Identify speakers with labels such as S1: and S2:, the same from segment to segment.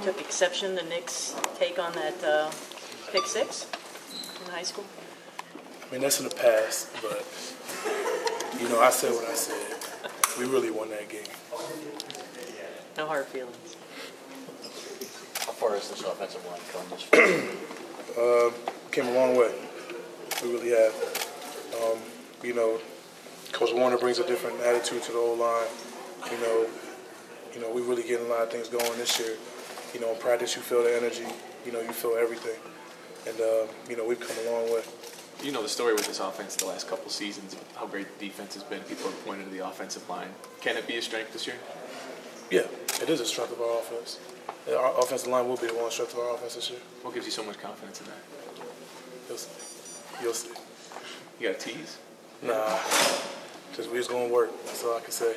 S1: took exception to Nick's take on that pick six in high school?
S2: I mean, that's in the past, but, I said what I said. We really won that game.
S1: No hard feelings.
S3: How far has this offensive line come this far?
S2: Came a long way. We really have. Coach Warner brings a different attitude to the O-line. We really getting a lot of things going this year. In practice you feel the energy. You feel everything. And, we've come a long way.
S4: You know the story with this offense the last couple seasons, how great the defense has been. People have pointed to the offensive line. Can it be a strength this year?
S2: Yeah, it is a strength of our offense. Our offensive line will be the one strength of our offense this year.
S4: What gives you so much confidence in that?
S2: You'll see.
S4: You got a tease?
S2: Nah, we just going to work. That's all I can say.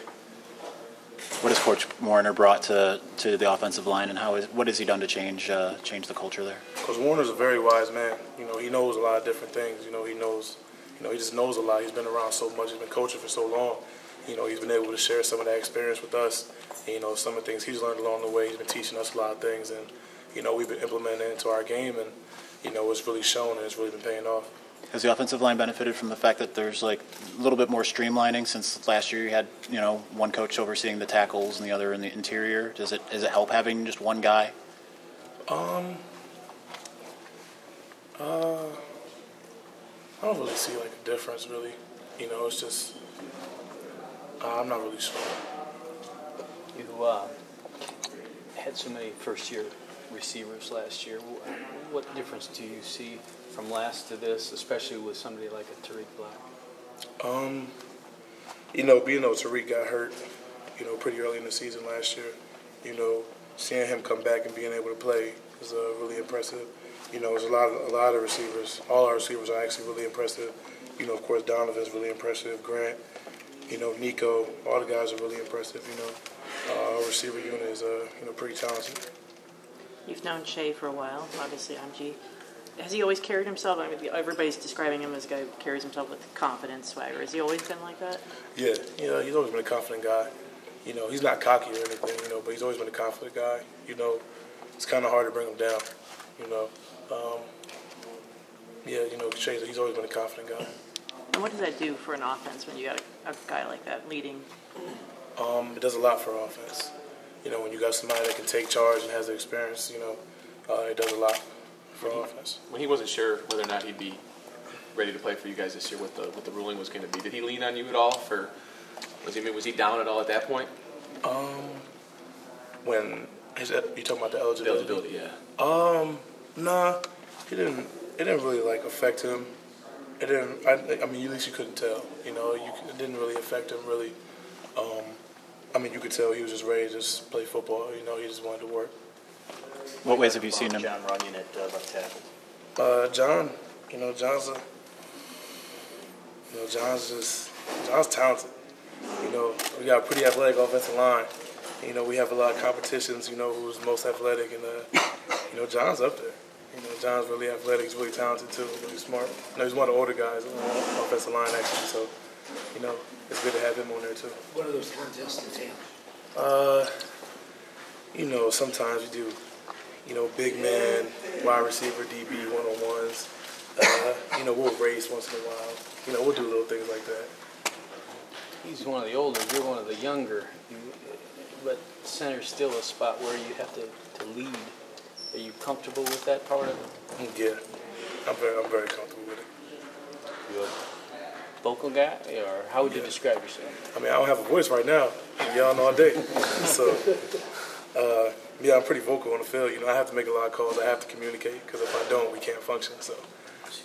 S5: What has Coach Warner brought to the offensive line, and what has he done to change the culture there?
S2: Coach Warner's a very wise man. He knows a lot of different things. He just knows a lot. He's been around so much. He's been coaching for so long. He's been able to share some of that experience with us. And, some of the things he's learned along the way. He's been teaching us a lot of things, and we've been implementing it into our game, and it's really shown and it's really been paying off.
S5: Has the offensive line benefited from the fact that there's a little bit more streamlining since last year you had one coach overseeing the tackles and the other in the interior? Does it help having just one guy?
S2: I don't really see a difference really. It's just I'm not really sure.
S6: You had so many first-year receivers last year. What difference do you see from last to this, especially with somebody like a Tariq Black?
S2: Being Tariq got hurt, pretty early in the season last year. Seeing him come back and being able to play is really impressive. There's a lot of receivers. All our receivers are actually really impressive. Of course, Donovan's really impressive. Grant, Nico, all the guys are really impressive. Our receiver unit is, pretty talented.
S1: You've known Shea for a while, obviously, MG. Has he always carried himself? I mean, everybody's describing him as a guy who carries himself with confidence, swagger. Has he always been like that?
S2: Yeah, he's always been a confident guy. He's not cocky or anything, but he's always been a confident guy. It's kind of hard to bring him down, He's always been a confident guy.
S1: And what does that do for an offense when you got a guy like that leading?
S2: It does a lot for offense. When you got somebody that can take charge and has the experience, it does a lot for offense.
S4: When he wasn't sure whether or not he'd be ready to play for you guys this year, what the ruling was going to be, did he lean on you at all? Was he down at all at that point?
S2: You talking about the eligibility?
S4: The eligibility, yeah.
S2: Nah, he didn't. It didn't really affect him. It didn't. At least you couldn't tell. It didn't really affect him really. You could tell he was just ready to just play football. He just wanted to work.
S5: What ways have you seen him?
S3: John Runyon at left tackle.
S2: John, John's talented. We got a pretty athletic offensive line. We have a lot of competitions. Who's most athletic, and John's up there. John's really athletic. He's really talented too. Really smart. He's one of the older guys on the offensive line actually. So, it's good to have him on there too.
S7: What are those contests entail?
S2: Sometimes we do, big man, wide receiver, DB, one-on-ones. We'll race once in a while. We'll do little things like that.
S6: He's one of the older, you're one of the younger. But center's still a spot where you have to lead. Are you comfortable with that part of it?
S2: Yeah, I'm very comfortable with it.
S6: Good. Vocal guy, or how would you describe yourself?
S2: I don't have a voice right now. I'm yelling all day. So, I'm pretty vocal on the field. I have to make a lot of calls. I have to communicate because if I don't, we can't function. So,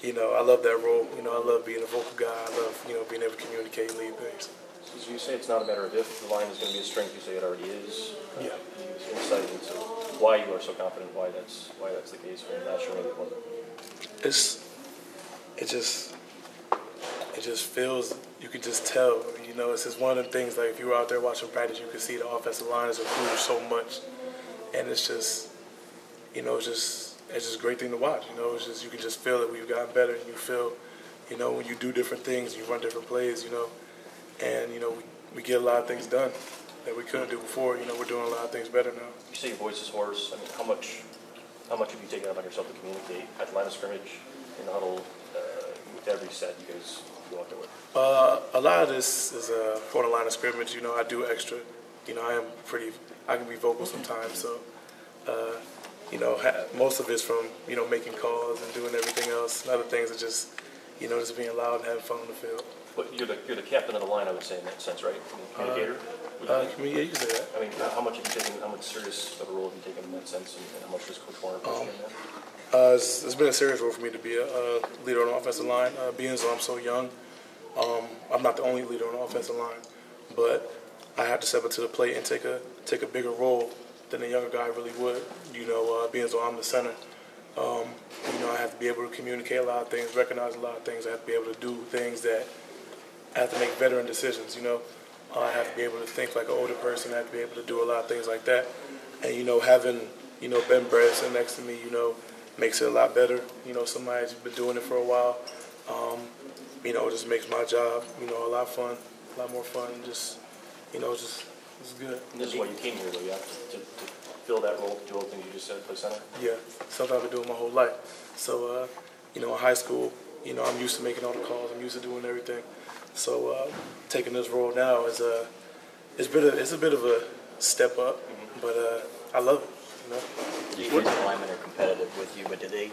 S2: I love that role. I love being a vocal guy. I love, being able to communicate and lead things.
S3: So you say it's not a matter of if the line is going to be a strength. You say it already is.
S2: Yeah.
S3: Insight into why you are so confident. Why that's the case from last year.
S2: It just feels, you can just tell, it's just one of the things, if you were out there watching practice, you could see the offensive line has improved so much. And it's just, it's just a great thing to watch. It's just, you can just feel that we've gotten better, and you feel, when you do different things, you run different plays, and, we get a lot of things done. that we couldn't do before. You know, we're doing a lot of things better now.
S3: You say your voice is hoarse. I mean, how much have you taken upon yourself to communicate at the line of scrimmage, in the huddle, with every set you guys go out there with?
S2: A lot of this is on the line of scrimmage. You know, I do extra. You know, I can be vocal sometimes. So, you know, most of it's from, you know, making calls and doing everything else. And other things are just, you know, just being loud and having fun on the field.
S3: But you're the captain of the line, I would say, in that sense, right? Communicator.
S2: Yeah, you can say that.
S3: I mean, how much serious of a role have you taken in that sense, and how much does Coach Warner push you in that?
S2: It's been a serious role for me to be a leader on the offensive line. Being so I'm so young, I'm not the only leader on the offensive line, but I have to step up to the plate and take a bigger role than a younger guy really would. You know, being so I'm the center, you know, I have to be able to communicate a lot of things, recognize a lot of things. I have to be able to do things that I have to make veteran decisions. You know, I have to be able to think like an older person. I have to be able to do a lot of things like that. And you know, having Ben Bradson next to me, you know, makes it a lot better. You know, somebody who's been doing it for a while. You know, it just makes my job, you know, a lot more fun. Just, you know, it's good.
S3: And this is why you came here, though, yeah, to fill that role, do all the things you just said, play center?
S2: Yeah, something I've been doing my whole life. So, you know, in high school, you know, I'm used to making all the calls. I'm used to doing everything. So, taking this role now is it's a bit of a step up, but I love it. You know.
S7: You feel the linemen are competitive with you, but do they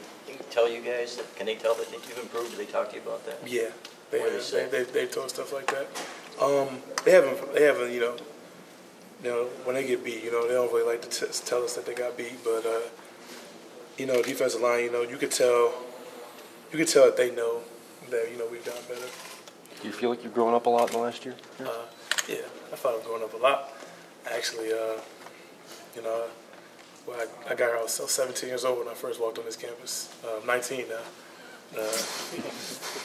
S7: tell you guys that? Can they tell that you've improved? Do they talk to you about that?
S2: Yeah, they
S7: What do they say?
S2: they've told stuff like that. They haven't you know when they get beat, you know, they don't really like to tell us that they got beat, but you know, defensive line, you know, you could tell that they know that, you know, we've gotten better.
S8: Do you feel like you've grown up a lot in the last year?
S2: Yeah, I thought I was growing up a lot. Actually, you know, well, I got here, I was 17 years old when I first walked on this campus. I'm 19 now.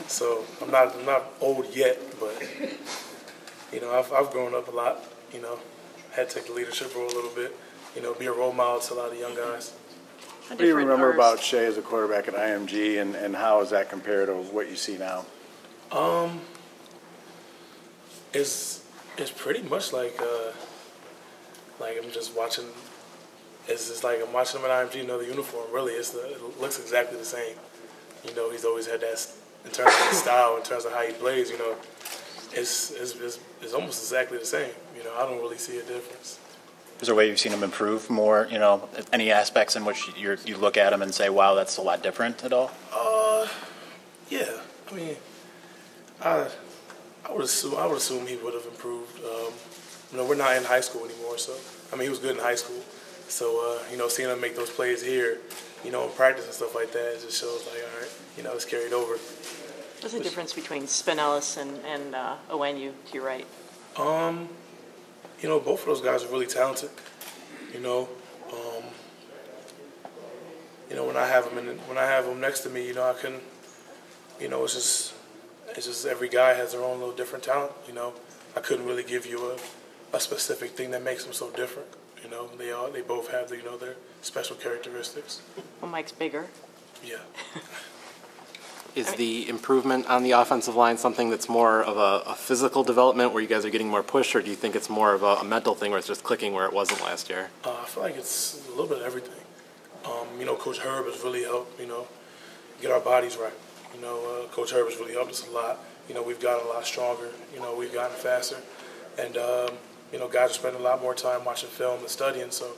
S2: So I'm not old yet, but, you know, I've grown up a lot, you know. I had to take the leadership role a little bit, you know, be a role model to a lot of young guys.
S9: What do you remember about Shea as a quarterback at IMG, and how does that compare to what you see now?
S2: It's pretty much like I'm just watching. It's just like I'm watching him at IMG. You know, the uniform really it looks exactly the same. You know, he's always had that in terms of his style, in terms of how he plays. You know, it's almost exactly the same. You know, I don't really see a difference.
S5: Is there a way you've seen him improve more? You know, any aspects in which you look at him and say, "Wow, that's a lot different" at all?
S2: Yeah. I mean, I would assume he would have improved. You know, we're not in high school anymore, so I mean, he was good in high school. So you know, seeing him make those plays here, you know, in practice and stuff like that, it just shows like, all right, you know, it's carried over.
S1: What's the difference between Spinellis and Owenu to your right?
S2: You know, both of those guys are really talented. You know, when I have them next to me, you know, I can, you know, it's just every guy has their own little different talent. You know, I couldn't really give you a specific thing that makes them so different. You know, they both have you know, their special characteristics.
S1: Well, Mike's bigger.
S2: Yeah.
S8: Is the improvement on the offensive line something that's more of a physical development where you guys are getting more push, or do you think it's more of a mental thing where it's just clicking where it wasn't last year?
S2: I feel like it's a little bit of everything. You know, Coach Herb has really helped, you know, get our bodies right. You know, Coach Herb has really helped us a lot. You know, we've gotten a lot stronger. You know, we've gotten faster. And, you know, guys are spending a lot more time watching film and studying. So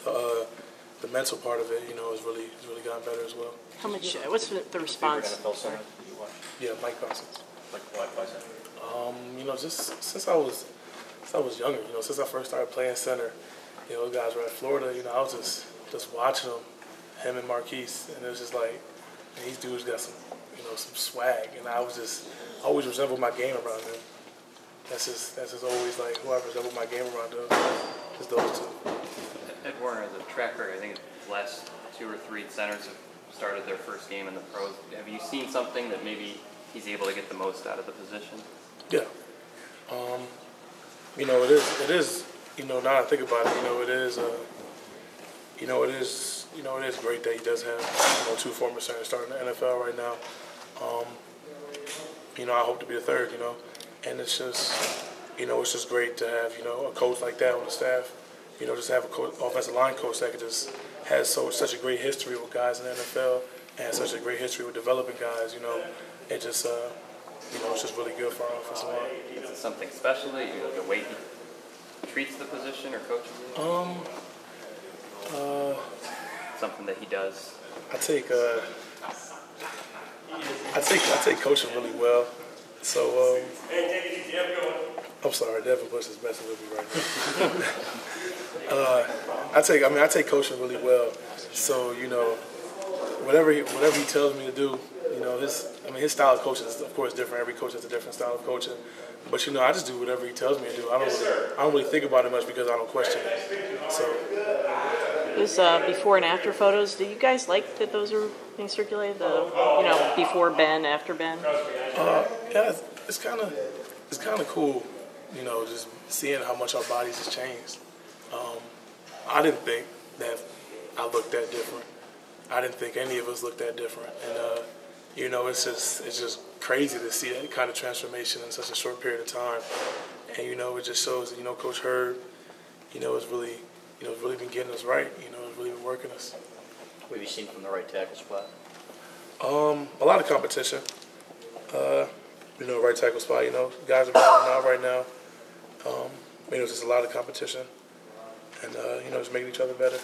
S2: the mental part of it, you know, has really gotten better as well.
S1: How much? What's the response?
S3: Favorite NFL center that you watch?
S2: Yeah, Mike Parsons.
S3: Like, why center?
S2: You know, just since I was younger, you know, since I first started playing center, you know, those guys were at Florida, you know, I was just watching them, him and Marquise, and it was just like, man, these dudes got some, you know, some swag, and I always resembled my game around them. That's just always like whoever resembled my game around them, just those two.
S10: Ed Warner has a track record. I think the last 2 or 3 centers have started their first game in the pros. Have you seen something that maybe he's able to get the most out of the position?
S2: Yeah. You know, it is. You know, now that I think about it, you know, it is great that he does have, you know, 2 former centers starting in the NFL right now. You know, I hope to be the third. You know, and it's just, you know, it's just great to have, you know, a coach like that on the staff. You know, just have a offensive line coach that just has such a great history with guys in the NFL and has such a great history with developing guys. You know, it just you know, it's just really good for our offensive line.
S10: Is it something special that you, the way he treats the position or coaches it? Something that he does.
S2: I take coaching really well. So I'm sorry, Devin Bush is messing with me right now. I take coaching really well. So you know, whatever he tells me to do, you know, his style of coaching is of course different. Every coach has a different style of coaching. But you know, I just do whatever he tells me to do. I don't really think about it much because I don't question it. So.
S1: Those before and after photos, do you guys like that those are being circulated? You know, before Ben, after Ben?
S2: Yeah, it's kind of cool, you know, just seeing how much our bodies has changed. I didn't think that I looked that different. I didn't think any of us looked that different. And, you know, it's just crazy to see that kind of transformation in such a short period of time. And, you know, it just shows that, you know, Coach Herb, you know, has really been getting us right. You know, has really been working us.
S7: What have you seen from the right tackle spot?
S2: A lot of competition. You know, right tackle spot, you know, guys are battling out right now. You know, just a lot of competition. And, you know, just making each other better.